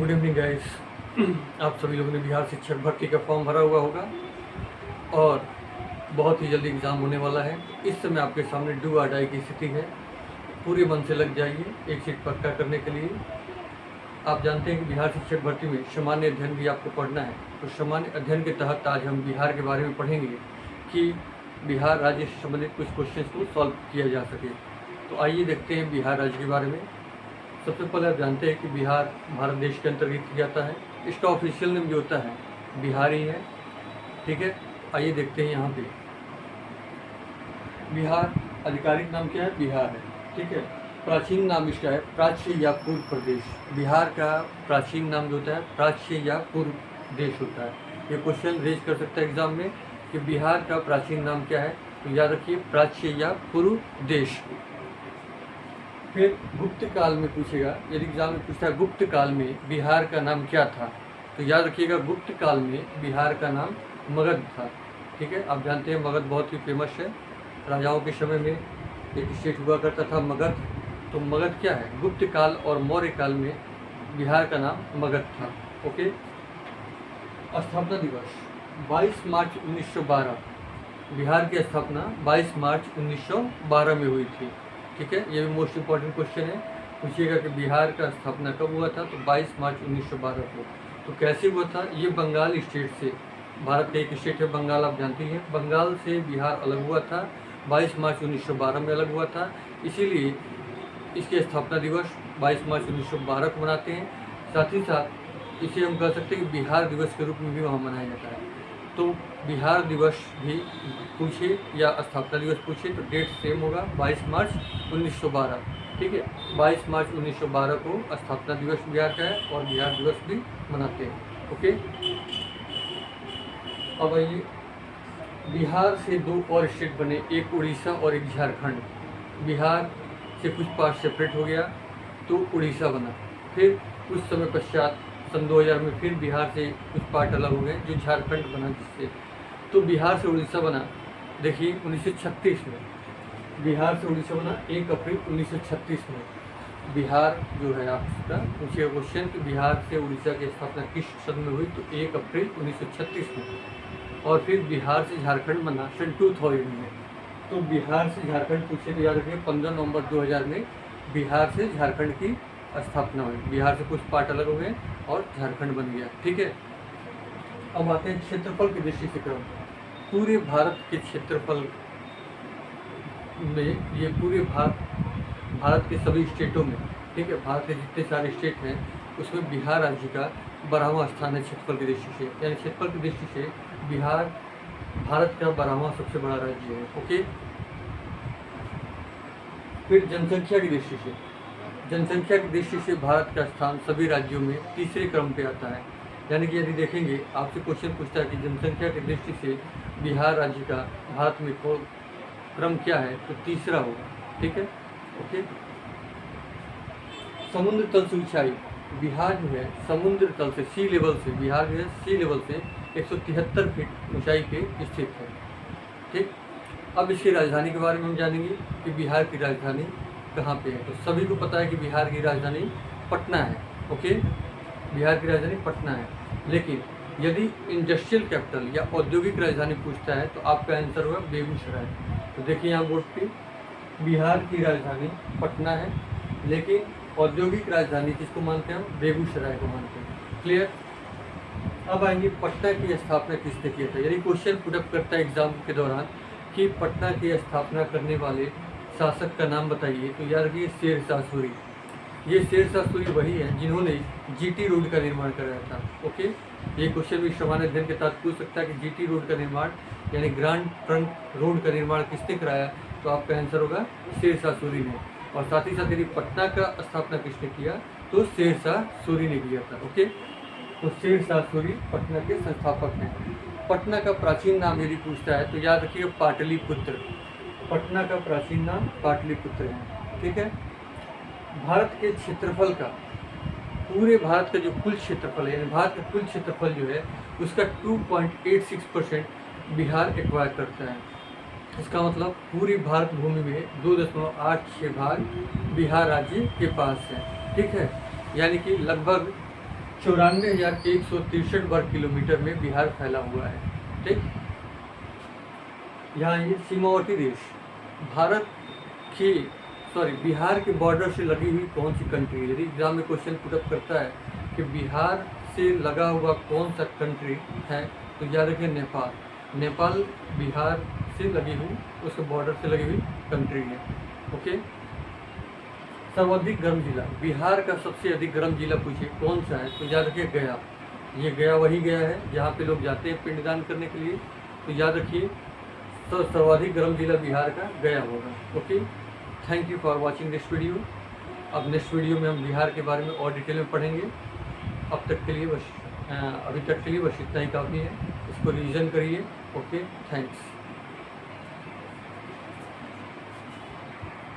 Good evening guys. आप सभी लोगों ने बिहार शिक्षक भर्ती का फॉर्म भरा हुआ होगा और बहुत ही जल्दी एग्ज़ाम होने वाला है। इस समय आपके सामने डू और डाई की स्थिति है। पूरे मन से लग जाइए एक सीट पक्का करने के लिए। आप जानते हैं कि बिहार शिक्षक भर्ती में सामान्य अध्ययन भी आपको पढ़ना है। तो सामान्य अध्ययन के तहत आज हम बिहार के बारे में पढ़ेंगे कि बिहार राज्य से संबंधित कुछ क्वेश्चन को सॉल्व किया जा सके। तो आइए देखते हैं बिहार राज्य के बारे में। सबसे पहले आप जानते हैं कि बिहार भारत देश के अंतर्गत किया जाता है। इसका ऑफिशियल नेम जो होता है बिहार ही है, ठीक है। आइए देखते हैं यहाँ पे बिहार आधिकारिक नाम क्या है, बिहार है, ठीक है। प्राचीन नाम इसका है प्राच्य या पूर्व प्रदेश। बिहार का प्राचीन नाम जो होता है प्राच्य या पूर्व देश होता है। ये क्वेश्चन रेज कर सकता है एग्जाम में कि बिहार का प्राचीन नाम क्या है, तो याद रखिए प्राच्य या पूर्व देश। फिर गुप्त काल में पूछेगा, यदि एग्जाम में पूछता है गुप्त काल में बिहार का नाम क्या था, तो याद रखिएगा गुप्त काल में बिहार का नाम मगध था, ठीक है। आप जानते हैं मगध बहुत ही फेमस है। राजाओं के समय में एक स्टेट हुआ करता था मगध। तो मगध क्या है, गुप्त काल और मौर्य काल में बिहार का नाम मगध था, ओके। स्थापना दिवस 22 मार्च 1912। बिहार की स्थापना 22 मार्च 1912 में हुई थी, ठीक है। ये भी मोस्ट इम्पॉर्टेंट क्वेश्चन है। पूछिएगा कि बिहार का स्थापना कब हुआ था, तो 22 मार्च 1912 को। तो कैसे हुआ था, ये बंगाल स्टेट से, भारत का एक स्टेट है बंगाल, आप जानती हैं, बंगाल से बिहार अलग हुआ था। 22 मार्च 1912 में अलग हुआ था, इसीलिए इसकी स्थापना दिवस 22 मार्च 1912 को मनाते हैं। साथ ही साथ इसे हम कह सकते हैं कि बिहार दिवस के रूप में भी वहाँ मनाया जाता है। तो बिहार दिवस भी पूछे या स्थापना दिवस पूछे तो डेट सेम होगा 22 मार्च 1912, ठीक है। 22 मार्च 1912 को स्थापना दिवस बिहार का है और बिहार दिवस भी मनाते हैं, ओके। अब आइए, बिहार से दो और स्टेट बने, एक उड़ीसा और एक झारखंड। बिहार से कुछ पार्ट सेपरेट हो गया तो उड़ीसा बना। फिर कुछ समय पश्चात सन 2000 में फिर बिहार से कुछ पार्ट अलग हो गए जो झारखंड बना, जिससे तो बिहार से उड़ीसा बना। देखिए 1936 में बिहार से उड़ीसा बना, 1 अप्रैल 1936 में। बिहार जो है आपका पूछिए क्वेश्चन कि बिहार से उड़ीसा की स्थापना किस सन में हुई, तो 1 अप्रैल 1936 में। और फिर बिहार से झारखंड बना सन 2000 में। तो बिहार से झारखंड पूछे तो याद रखिए 15 नवंबर 2000 में बिहार से झारखंड की स्थापना हुई। बिहार से कुछ पार्ट अलग हो गए और झारखंड बन गया, ठीक है। अब आते हैं क्षेत्रफल की दृष्टि से क्रम। पूरे भारत के क्षेत्रफल में ये पूरे भारत के सभी स्टेटों में, ठीक है, भारत के जितने सारे स्टेट हैं उसमें बिहार राज्य का 12वां स्थान है क्षेत्रफल की दृष्टि से। यानी क्षेत्रफल की दृष्टि से बिहार भारत का 12वां सबसे बड़ा राज्य है, ओके। फिर जनसंख्या की दृष्टि से, जनसंख्या की दृष्टि से भारत का स्थान सभी राज्यों में तीसरे क्रम पे आता है। यानी कि यदि देखेंगे आपसे क्वेश्चन पूछता है कि जनसंख्या की दृष्टि से बिहार राज्य का भारत में क्रम क्या है, तो तीसरा होगा, ठीक है, ओके। समुद्र तल से ऊंचाई, बिहार जो है समुद्र तल से सी लेवल से, बिहार जो है सी लेवल से 173 फीट ऊंचाई पे स्थित है, ठीक। अब इसकी राजधानी के बारे में हम जानेंगे कि बिहार की राजधानी कहाँ पे है। तो सभी को पता है कि बिहार की राजधानी पटना है, ओके। बिहार की राजधानी पटना है। लेकिन यदि इंडस्ट्रियल कैपिटल या औद्योगिक राजधानी पूछता है तो आपका आंसर होगा बेगूसराय। तो देखिए यहाँ बोर्ड पे बिहार की राजधानी पटना है, लेकिन औद्योगिक राजधानी किसको मानते हैं हम, बेगूसराय को मानते हैं, क्लियर। अब आएंगे पटना की स्थापना किसने किया था। यदि क्वेश्चन पुटअप करता है एग्जाम के दौरान कि पटना की स्थापना करने वाले शासक का नाम बताइए, तो याद रखिए शेरशाह सूरी। ये शेरशाह सूरी वही है जिन्होंने जीटी रोड का निर्माण कराया था, ओके। ये क्वेश्चन भी सामान्य अध्ययन के तहत पूछ सकता है कि जीटी रोड का निर्माण यानी ग्रांड ट्रंक रोड का निर्माण किसने कराया, तो आपका आंसर होगा शेरशाह सूरी ने। और साथ ही साथ यदि पटना का स्थापना किसने किया, तो शेरशाह सूरी ने किया था, ओके। तो शेरशाह सूरी पटना के संस्थापक हैं। पटना का प्राचीन नाम यदि पूछता है तो याद रखिए पाटलिपुत्र। पटना का प्राचीन नाम पाटलिपुत्र है, ठीक है। भारत के क्षेत्रफल का, पूरे भारत का जो कुल क्षेत्रफल है, यानी भारत का कुल क्षेत्रफल जो है उसका 2.86% बिहार एक्वायर करता है। इसका मतलब पूरी भारत भूमि में 2.86 भाग बिहार राज्य के पास है, ठीक है। यानी कि लगभग 94,163 वर्ग किलोमीटर में बिहार फैला हुआ है। ठीक, यहाँ ये सीमावर्ती देश भारत की बिहार के बॉर्डर से लगी हुई कौन सी कंट्री है। यदि एग्जाम में क्वेश्चन पुटअप करता है कि बिहार से लगा हुआ कौन सा कंट्री है, तो याद रखिए नेपाल। नेपाल बिहार से लगी हुई, उसके बॉर्डर से लगी हुई कंट्री है। ओके, सर्वाधिक गर्म जिला, बिहार का सबसे अधिक गर्म जिला पूछे कौन सा है, तो याद रखिए गया। ये गया वही गया है जहाँ पे लोग जाते हैं पिंडदान करने के लिए, तो याद रखिए तो सर्वाधिक गर्म जिला बिहार का गया होगा। Okay, thank you for watching this video. अब नेक्स्ट वीडियो में हम बिहार के बारे में और डिटेल में पढ़ेंगे। अब तक के लिए बस अभी तक के लिए बस इतना ही काफ़ी है। इसको रिवीजन करिए। Okay, thanks.